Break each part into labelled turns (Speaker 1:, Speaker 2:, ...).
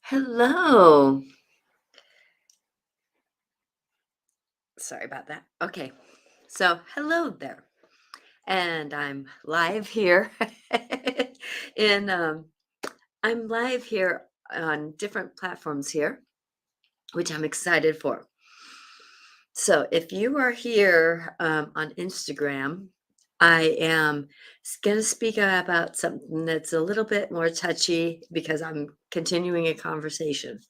Speaker 1: Hello. Sorry about that. Okay. So, hello there. And I'm live here in I'm live here on different platforms here, which I'm excited for. So, if you are here on Instagram, I am going to speak about something that's a little bit more touchy because I'm continuing a conversation.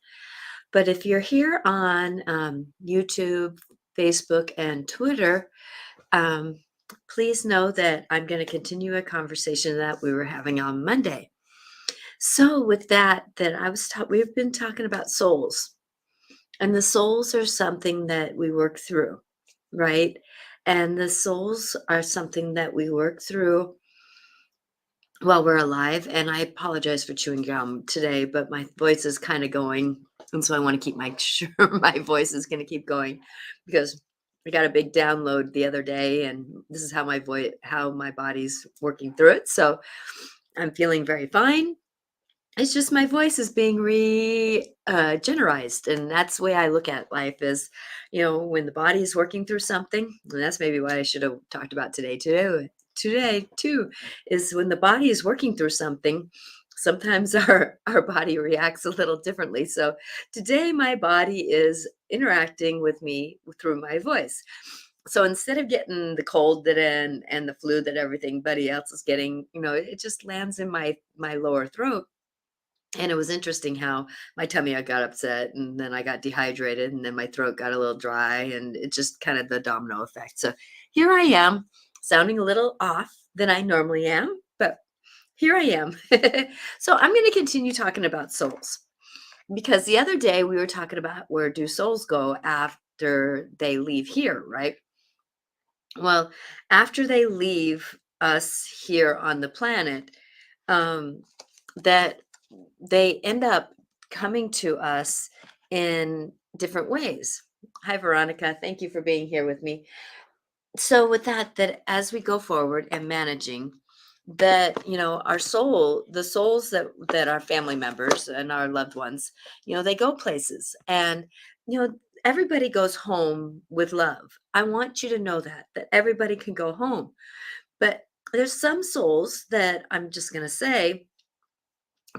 Speaker 1: But if you're here on YouTube, Facebook, and Twitter, um, please know that I'm going to continue a conversation that we were having on Monday. So, with that we've been talking about souls, and the souls are something that we work through, right? And the souls are something that we work through while we're alive. And I apologize for chewing gum today, but my voice is kind of going, and so I want to keep my sure my voice is going to keep going because I got a big download the other day, and this is how my body's working through it. So I'm feeling very fine. It's just my voice is being generized, and that's the way I look at life. Is when the body is working through something, and that's maybe what I should have talked about today too. Today too is when the body is working through something. Sometimes our body reacts a little differently. So today my body is interacting with me through my voice. So instead of getting the cold and the flu that everybody else is getting, it just lands in my lower throat. And it was interesting how my tummy, I got upset, and then I got dehydrated, and then my throat got a little dry, and it just kind of the domino effect. So here I am, sounding a little off than I normally am, but here I am. So I'm going to continue talking about souls because the other day we were talking about where do souls go after they leave here, right? Well, after they leave us here on the planet, um, that they end up coming to us in different ways. Hi, Veronica. Thank you for being here with me. So, with that as we go forward and managing, that our the souls that are family members and our loved ones, they go places, and you know everybody goes home with love. I want you to know that everybody can go home, but there's some souls that I'm just going to say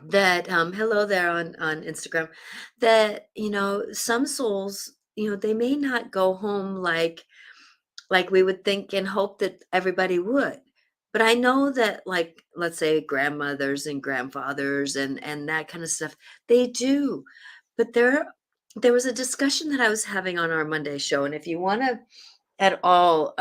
Speaker 1: that hello there on Instagram, that some souls, they may not go home like we would think and hope that everybody would. But I know that, like, let's say grandmothers and grandfathers and that kind of stuff, they do. But there was a discussion that I was having on our Monday show, and if you want to at all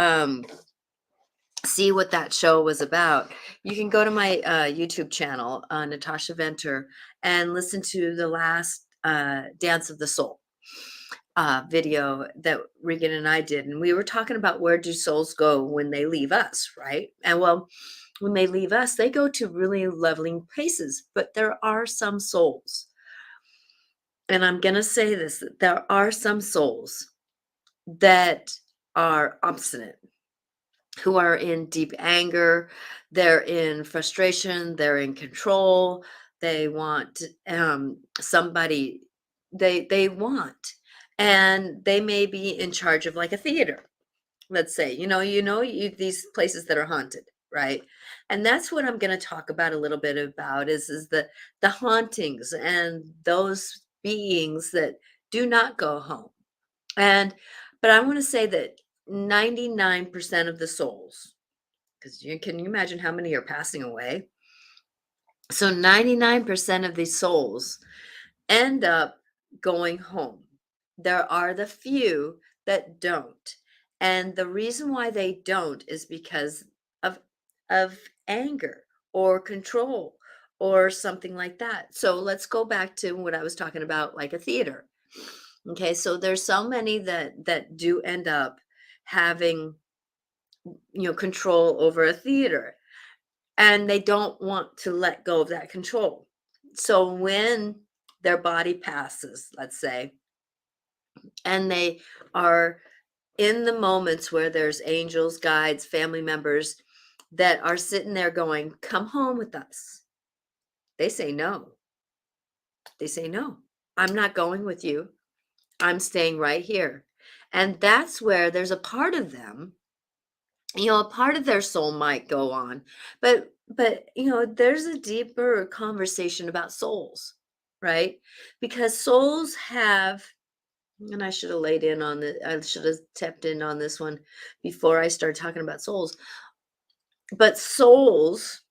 Speaker 1: see what that show was about, you can go to my YouTube channel, Natasha Venter, and listen to the last Dance of the Soul video that Regan and I did. And we were talking about where do souls go when they leave us, right? And well, when they leave us, they go to really leveling places, but there are some souls. And I'm going to say this, that there are some souls that are obstinate, who are in deep anger, they're in frustration, they're in control, they want somebody they want, and they may be in charge of like a theater. Let's say, these places that are haunted, right? And that's what I'm going to talk about a little bit about is the hauntings and those beings that do not go home. And but I want to say that 99% of the souls, because you imagine how many are passing away? So 99% of these souls end up going home. There are the few that don't. And the reason why they don't is because of of anger or control or something like that. So let's go back to what I was talking about, like a theater. Okay, so there's so many that do end up having control over a theater, and they don't want to let go of that control. So when their body passes, let's say, and they are in the moments where there's angels, guides, family members that are sitting there going, come home with us, they say no. They say no. I'm not going with you. I'm staying right here. And that's where there's a part of them, a part of their soul might go on, but there's a deeper conversation about souls, right? Because souls have, and I should have tapped in on this one before I start talking about souls. But souls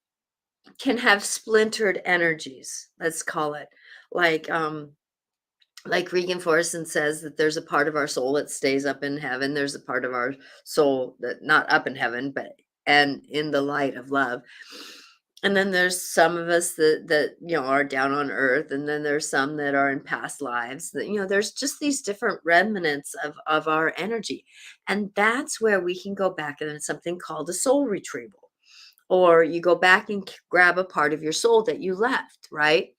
Speaker 1: can have splintered energies, let's call it. Like like Regan Forston says that there's a part of our soul that stays up in heaven. There's a part of our soul that not up in heaven, but and in the light of love. And then there's some of us that are down on earth, and then there's some that are in past lives. That there's just these different remnants of our energy, and that's where we can go back and it's something called a soul retrieval, or you go back and grab a part of your soul that you left, right?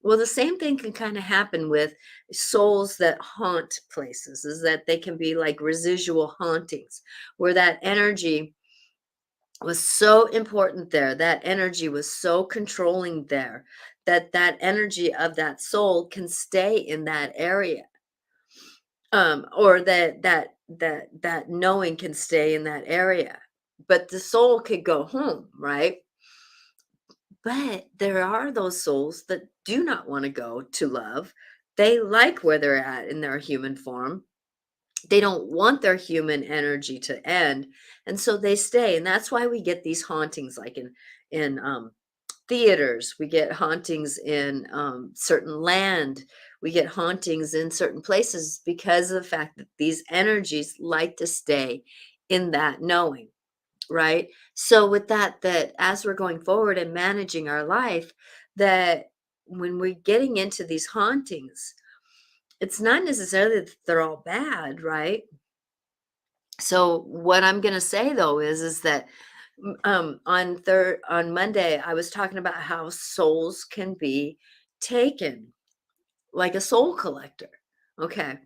Speaker 1: Well, the same thing can kind of happen with souls that haunt places, is that they can be like residual hauntings, where that energy was so important there, that energy was so controlling there, that that energy of that soul can stay in that area, or that knowing can stay in that area, but the soul could go home, right? But there are those souls that do not want to go to love. They like where they're at in their human form. They don't want their human energy to end, and so they stay. And that's why we get these hauntings, like in theaters. We get hauntings in certain land. We get hauntings in certain places because of the fact that these energies like to stay in that knowing. Right? So with that as we're going forward and managing our life, that when we're getting into these hauntings, it's not necessarily that they're all bad, right? So what I'm going to say though is that on Monday I was talking about how souls can be taken like a soul collector. Okay.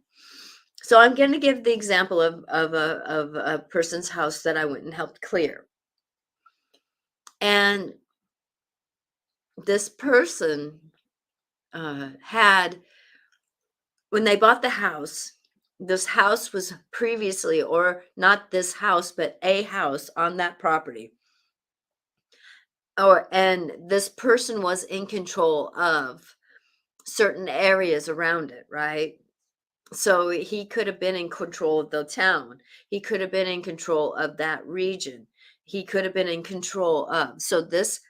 Speaker 1: So I'm going to give the example of a person's house that I went and helped clear. And this person had, when they bought the house, this house was previously, or not this house, but a house on that property. And this person was in control of certain areas around it, right? So he could have been in control of the town. He could have been in control of that region. He could have been in control of. So this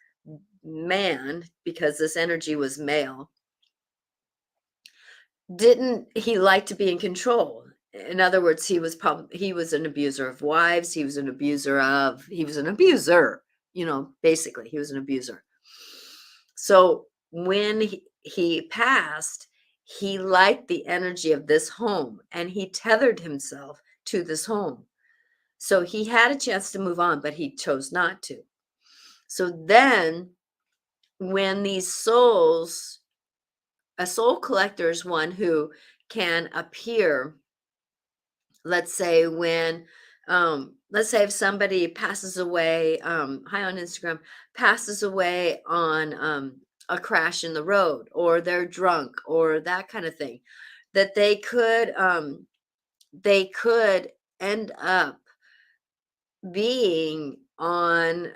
Speaker 1: man, because this energy was male, didn't he like to be in control? In other words, he was an abuser of wives, he was an abuser, basically, he was an abuser. So when he passed, he liked the energy of this home and he tethered himself to this home. So he had a chance to move on, but he chose not to. So then when these souls, a soul collector is one who can appear. Let's say when let's say if somebody passes away, hi on Instagram, passes away on a crash in the road, or they're drunk, or that kind of thing, that they could end up being on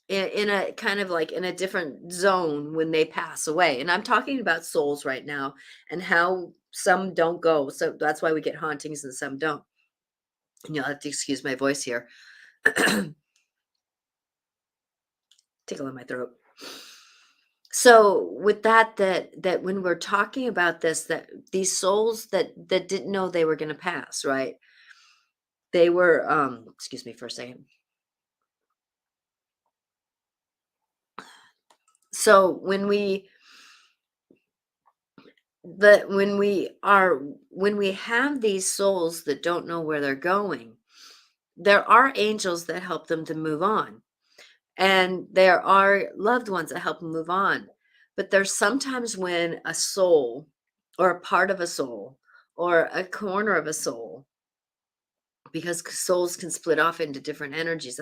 Speaker 1: in a kind of like in a different zone when they pass away. And I'm talking about souls right now, and how some don't go. So that's why we get hauntings and some don't. And you'll have to excuse my voice here. Tickle in my throat. So with that when we're talking about this, that these souls that didn't know they were going to pass, right? They were excuse me for a second. So when we have these souls that don't know where they're going, there are angels that help them to move on, and there are loved ones that help them move on. But there's sometimes when a soul, or a part of a soul, or a corner of a soul, because souls can split off into different energies.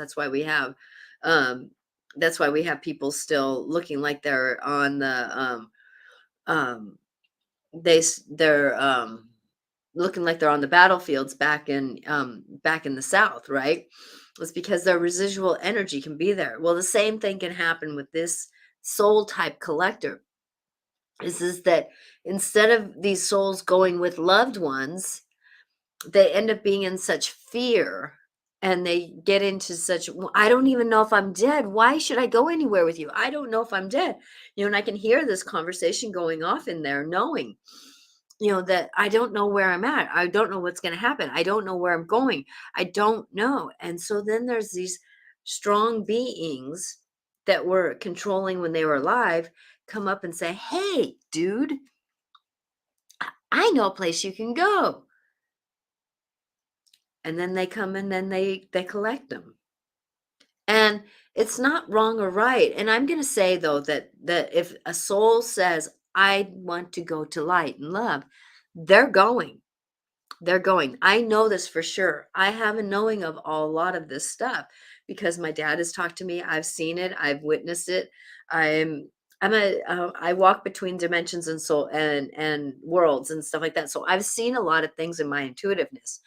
Speaker 1: Um that's why we have people still looking like they're on the um they're looking like they're on the battlefields back in the South, right? It's because their residual energy can be there. Well, the same thing can happen with this soul type collector. Is that instead of these souls going with loved ones, they end up being in such fear, and they get into such, "Well, I don't even know if I'm dead. Why should I go anywhere with you? I don't know if I'm dead." And I can hear this conversation going off in there, knowing, that I don't know where I'm at. I don't know what's going to happen. I don't know where I'm going. I don't know. And so then there's these strong beings that were controlling when they were alive come up and say, "Hey, dude, I know a place you can go." And then they come and then they collect them. And it's not wrong or right. And I'm going to say though that if a soul says, "I want to go to light and love," they're going. They're going. I know this for sure. I have a knowing of a lot of this stuff because my dad has talked to me. I've seen it. I've witnessed it. I'm I walk between dimensions and soul and worlds and stuff like that. So I've seen a lot of things in my intuitiveness.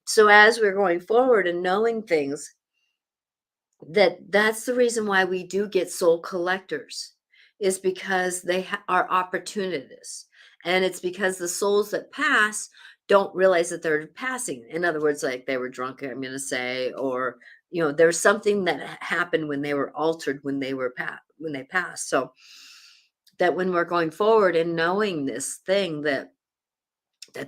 Speaker 1: So as we're going forward and knowing things, that's the reason why we do get soul collectors, is because they are opportunists, and it's because the souls that pass don't realize that they're passing. In other words, like they were drunk, I'm going to say, or there's something that happened when they were altered when they were when they passed. So that when we're going forward and knowing this thing, that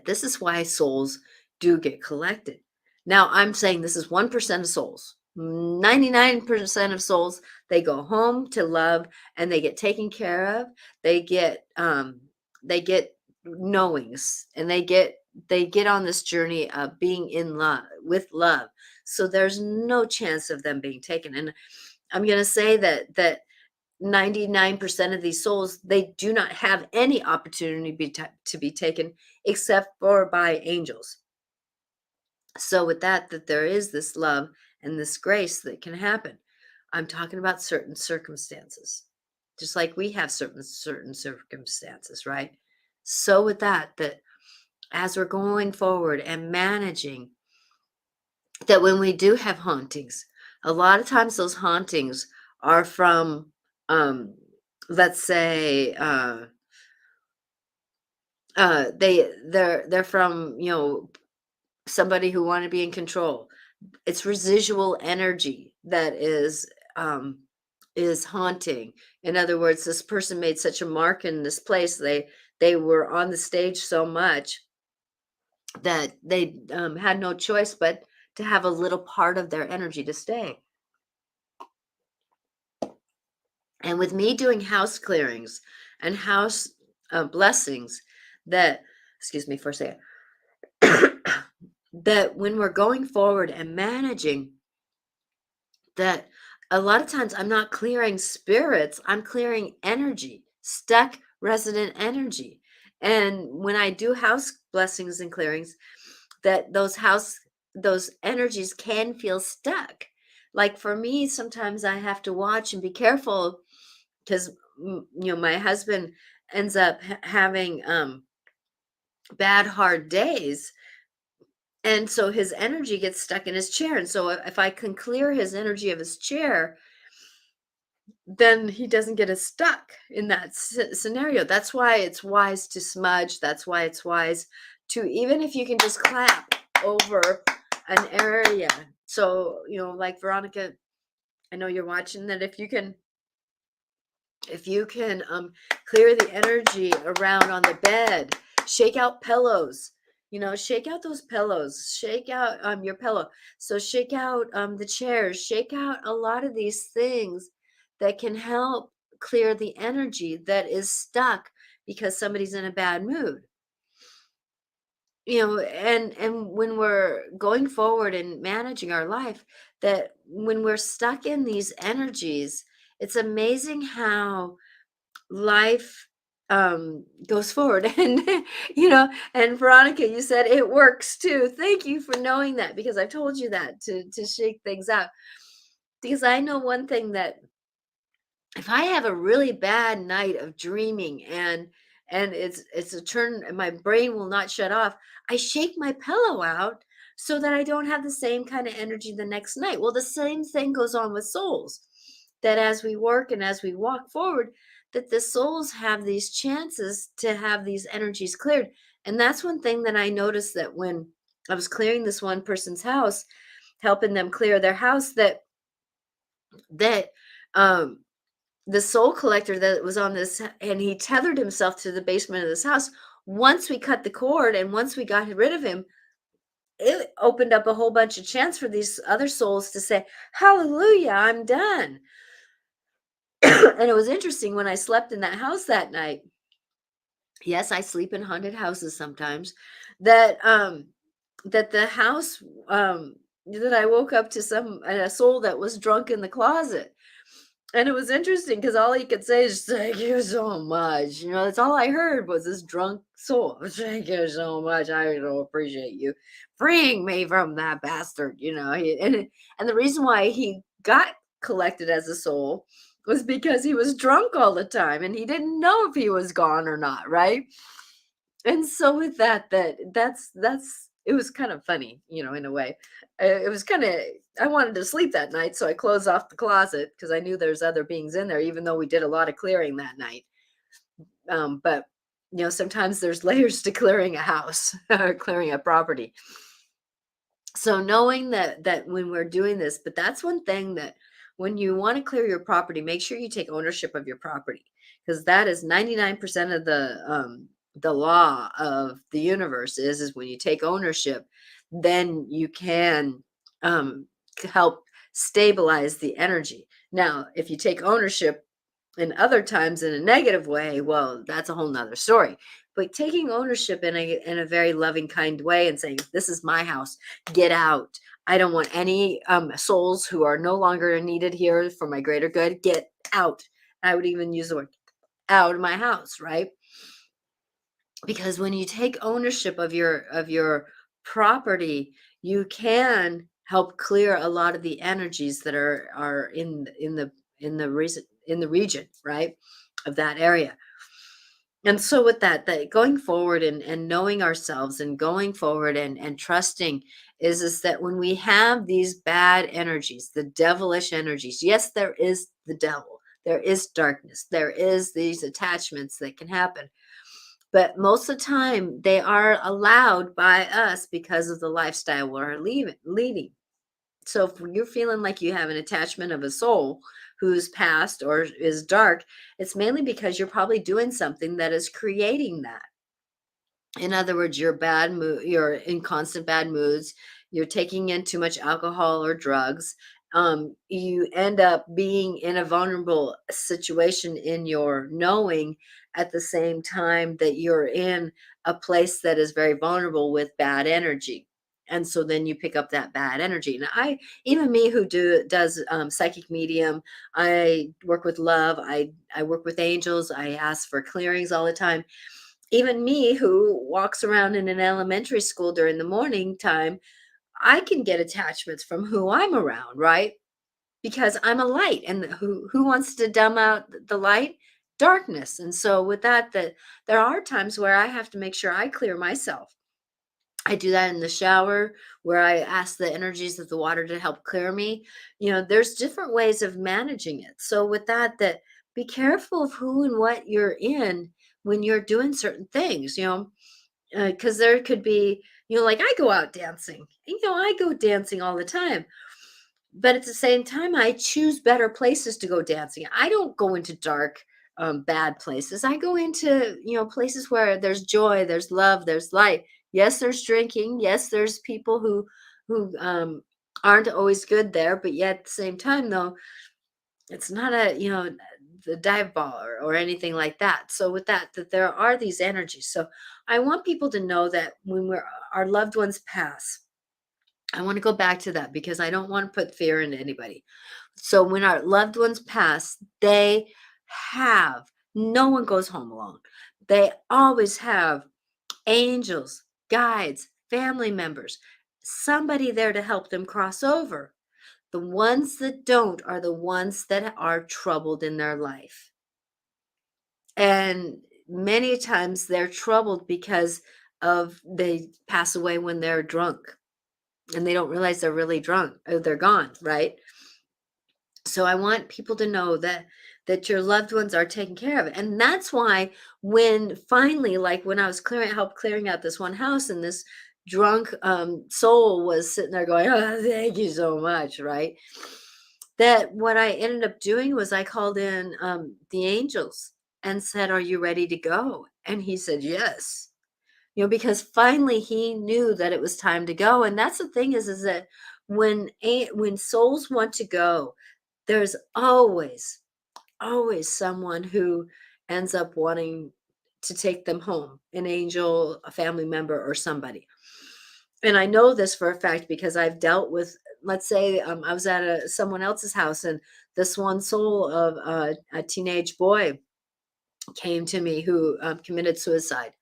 Speaker 1: this is why souls do get collected. Now, I'm saying this is 1% of souls. 99% of souls, they go home to love and they get taken care of. They get knowings, and they get on this journey of being in love with love. So there's no chance of them being taken. And I'm going to say that 99% of these souls, they do not have any opportunity to be taken except for by angels. So with that there is this love and this grace that can happen. I'm talking about certain circumstances, just like we have certain circumstances, right? So with that as we're going forward and managing, that when we do have hauntings, a lot of times those hauntings are from, um, let's say, they're from, somebody who want to be in control. It's residual energy that is haunting. In other words, this person made such a mark in this place. They were on the stage so much that they had no choice but to have a little part of their energy to stay. And with me doing house clearings and house blessings, that, excuse me for a second, that when we're going forward and managing, that a lot of times I'm not clearing spirits, I'm clearing energy, stuck resident energy. And when I do house blessings and clearings, that those energies can feel stuck. Like for me, sometimes I have to watch and be careful because my husband ends up having bad hard days, and so his energy gets stuck in his chair. And so if I can clear his energy of his chair, then he doesn't get as stuck in that scenario. That's why it's wise to smudge. That's why it's wise to, even if you can just clap over an area. So, like Veronica, I know you're watching, that if you can clear the energy around on the bed, shake out pillows, shake out those pillows, shake out your pillow. So shake out the chairs, shake out a lot of these things that can help clear the energy that is stuck because somebody's in a bad mood. And when we're going forward and managing our life, that when we're stuck in these energies, it's amazing how life goes forward. And and Veronica, you said it works too. Thank you for knowing that, because I've told you that to shake things out. Because I know one thing, that if I have a really bad night of dreaming and it's a turn, and my brain will not shut off. I shake my pillow out so that I don't have the same kind of energy the next night. Well, the same thing goes on with souls. That as we work and as we walk forward, that the souls have these chances to have these energies cleared. And that's one thing that I noticed, that when I was clearing this one person's house, helping them clear their house, that um the soul collector that was on this, and he tethered himself to the basement of this house. Once we cut the cord and once we got rid of him, it opened up a whole bunch of chance for these other souls to say, hallelujah, I'm done. And it was interesting when I slept in that house that night. Yes, I sleep in haunted houses sometimes. That the house, that I woke up to a soul that was drunk in the closet. And it was interesting because all he could say is, "Thank you so much." That's all I heard was this drunk soul. "Thank you so much. I so appreciate you freeing me from that bastard." And the reason why he got collected as a soul was because he was drunk all the time and he didn't know if he was gone or not, right? And so with that's it was kind of funny, in a way. It was kind of, I wanted to sleep that night, so I closed off the closet because I knew there's other beings in there, even though we did a lot of clearing that night. But sometimes there's layers to clearing a house or clearing a property. So knowing that when we're doing this, but that's one thing, that when you want to clear your property, make sure you take ownership of your property, because that is 99% of the law of the universe is when you take ownership, then you can help stabilize the energy. Now, if you take ownership and other times in a negative way, well, that's a whole nother story. But taking ownership in a very loving, kind way and saying, "This is my house. Get out. I don't want any souls who are no longer needed here for my greater good. Get out." I would even use the word out of my house, right? Because when you take ownership of your property, you can help clear a lot of the energies that are in the region, right, of that area. And so with that going forward, and knowing ourselves and going forward, and trusting, is that when we have these bad energies, the devilish energies, yes, there is the devil, there is darkness, there is these attachments that can happen, but most of the time they are allowed by us because of the lifestyle we're leading. So if you're feeling like you have an attachment of a soul who's past or is dark, it's mainly because you're probably doing something that is creating that. In other words, you're in constant bad moods, you're taking in too much alcohol or drugs. You end up being in a vulnerable situation in your knowing, at the same time that you're in a place that is very vulnerable with bad energy. And so then you pick up that bad energy. Now, even me, who does psychic medium, I work with love, I work with angels, I ask for clearings all the time. Even me, who walks around in an elementary school during the morning time, I can get attachments from who I'm around, right? Because I'm a light, and who wants to dumb out the light? Darkness. And so with that there are times where I have to make sure I clear myself. I do that in the shower, where I ask the energies of the water to help clear me. There's different ways of managing it. So with that be careful of who and what you're in when you're doing certain things, because there could be, like I go out dancing. I go dancing all the time. But at the same time, I choose better places to go dancing. I don't go into dark, bad places. I go into, places where there's joy, there's love, there's light. Yes, there's drinking. Yes, there's people who aren't always good there. But yet at the same time, though, it's not the dive bar or anything like that. So with that there are these energies. So I want people to know that when our loved ones pass, I want to go back to that because I don't want to put fear into anybody. So when our loved ones pass, they have, no one goes home alone. They always have angels, guides, family members, somebody there to help them cross over. The ones that don't are the ones that are troubled in their life. And many times they're troubled because of they pass away when they're drunk and they don't realize they're really drunk or they're gone, right? So I want people to know that your loved ones are taken care of. And that's why when finally, like when I was clearing out this one house and this drunk soul was sitting there going, "Oh, thank you so much," right? That what I ended up doing was I called in the angels and said, "Are you ready to go?" And he said, "Yes." Because finally he knew that it was time to go. And that's the thing is that when souls want to go, there's always someone who ends up wanting to take them home, an angel, a family member, or somebody. And I know this for a fact because I've dealt with, let's say, I was at someone else's house, and this one soul of a teenage boy came to me who committed suicide.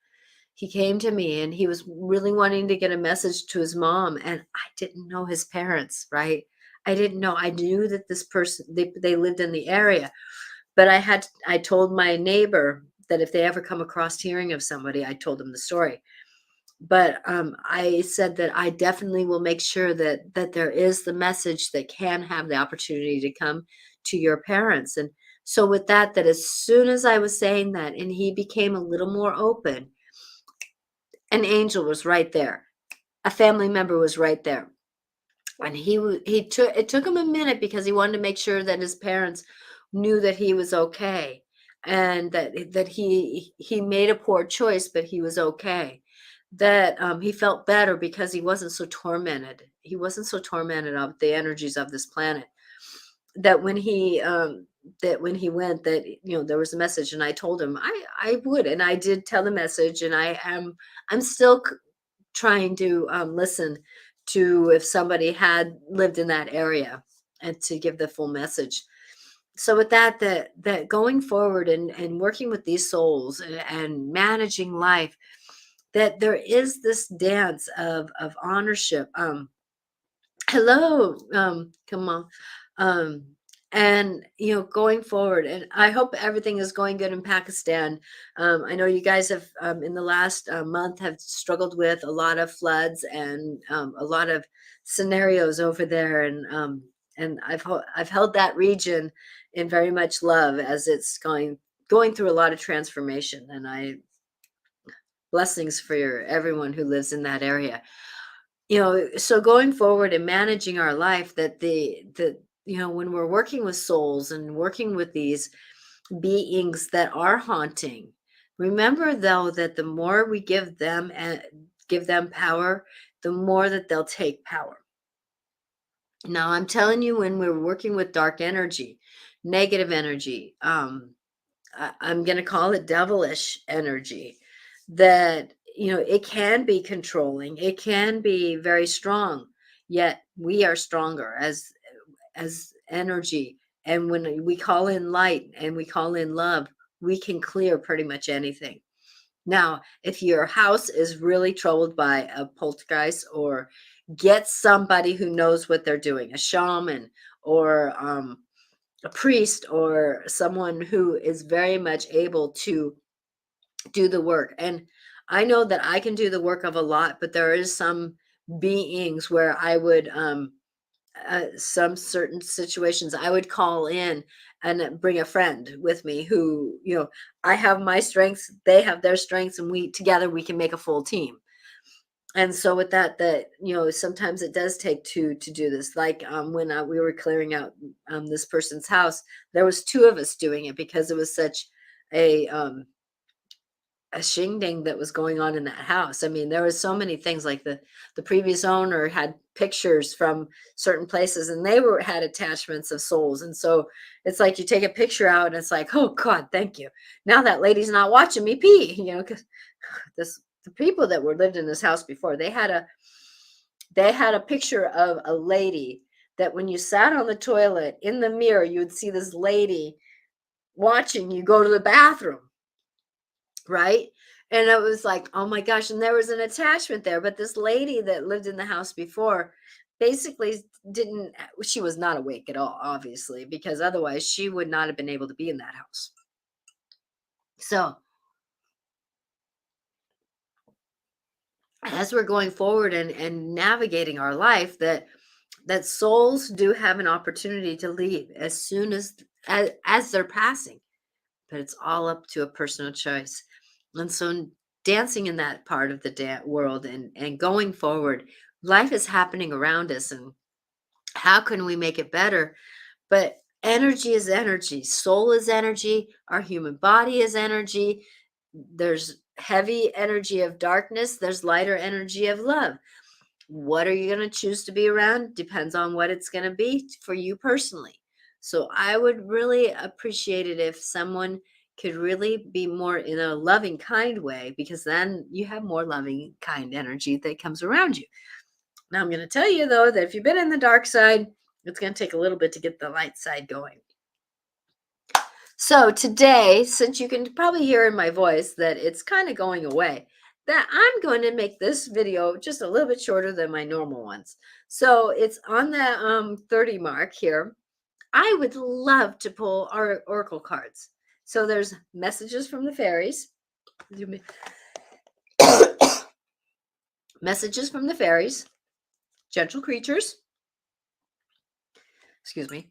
Speaker 1: He came to me and he was really wanting to get a message to his mom, and I didn't know his parents, right? I didn't know. I knew that this person they lived in the area, but I told my neighbor that if they ever come across hearing of somebody, I told them the story. But I said that I definitely will make sure that there is the message that can have the opportunity to come to your parents. And so with that as soon as I was saying that, and he became a little more open, an angel was right there. A family member was right there. And he took it took him a minute because he wanted to make sure that his parents knew that he was okay and that he made a poor choice, but he was okay. That he felt better because he wasn't so tormented. He wasn't so tormented of the energies of this planet. That when he went, that there was a message, and I told him I would, and I did tell the message, and I'm still trying to listen to if somebody had lived in that area and to give the full message. So with that going forward and working with these souls and managing life, that there is this dance of ownership. Hello, come on. Um, and going forward, and I hope everything is going good in Pakistan. I know you guys have in the last month have struggled with a lot of floods and a lot of scenarios over there, and I've held that region in very much love as it's going through a lot of transformation, and I blessings for everyone who lives in that area. So going forward and managing our life, that when we're working with souls and working with these beings that are haunting, remember though that the more we give them power, the more that they'll take power. Now I'm telling you, when we're working with dark energy, negative energy, I'm going to call it devilish energy, that it can be controlling, it can be very strong, yet we are stronger as energy. And when we call in light and we call in love, we can clear pretty much anything. Now if your house is really troubled by a poltergeist, or get somebody who knows what they're doing, a shaman, or a priest, or someone who is very much able to do the work. And I know that I can do the work of a lot, but there is some beings where I would some certain situations I would call in and bring a friend with me who, I have my strengths, they have their strengths, and we together we can make a full team. And so with that sometimes it does take two to do this. Like when we were clearing out this person's house, there was two of us doing it because it was such a a shindig that was going on in that house. I mean, there was so many things, like the previous owner had pictures from certain places, and they were had attachments of souls. And so it's like you take a picture out and it's like, oh God, thank you. Now that lady's not watching me pee, because this the people that were lived in this house before, they had a picture of a lady that when you sat on the toilet in the mirror, you would see this lady watching you go to the bathroom, right? And it was like, oh my gosh, and there was an attachment there. But this lady that lived in the house before basically didn't, she was not awake at all, obviously, because otherwise she would not have been able to be in that house. So as we're going forward and navigating our life, that souls do have an opportunity to leave as soon as they're passing, but it's all up to a personal choice. And so dancing in that part of the world and going forward, life is happening around us, and how can we make it better? But energy is energy, soul is energy, our human body is energy. There's heavy energy of darkness, there's lighter energy of love. What are you going to choose to be around? Depends on what it's going to be for you personally. So I would really appreciate it if someone could really be more in a loving, kind way, because then you have more loving, kind energy that comes around you. Now, I'm going to tell you, though, that if you've been in the dark side, it's going to take a little bit to get the light side going. So today, since you can probably hear in my voice that it's kind of going away, that I'm going to make this video just a little bit shorter than my normal ones. So it's on the 30 mark here. I would love to pull our oracle cards. So there's messages from the fairies. Messages from the fairies, gentle creatures. Excuse me.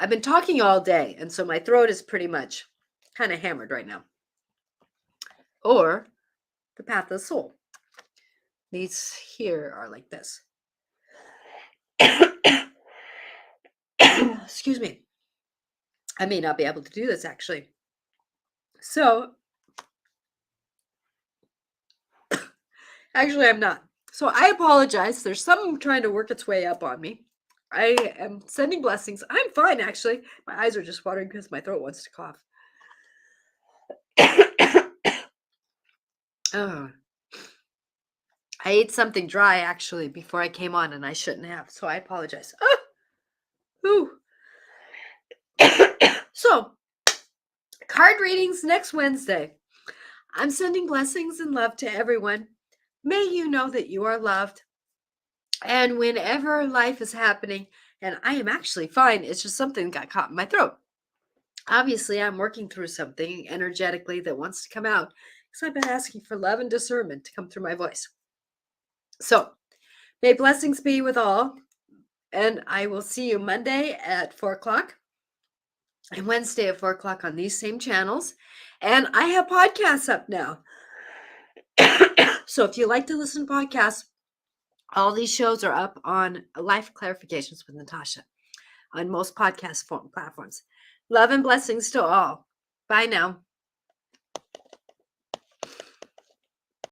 Speaker 1: I've been talking all day, and so my throat is pretty much kind of hammered right now. Or the path of the soul. These here are like this. Excuse me. I may not be able to do this, actually. So, actually, I'm not. So I apologize. There's something trying to work its way up on me. I am sending blessings. I'm fine, actually. My eyes are just watering because my throat wants to cough. Oh. I ate something dry, actually, before I came on, and I shouldn't have, so I apologize. Ooh. So, card readings next Wednesday. I'm sending blessings and love to everyone. May you know that you are loved. And whenever life is happening, and I am actually fine, it's just something got caught in my throat. Obviously, I'm working through something energetically that wants to come out because I've been asking for love and discernment to come through my voice. So, may blessings be with all. And I will see you Monday at 4 o'clock and Wednesday at 4 o'clock on these same channels. And I have podcasts up now. So if you like to listen to podcasts, all these shows are up on Life Clarifications with Natasha on most podcast platforms. Love and blessings to all. Bye now.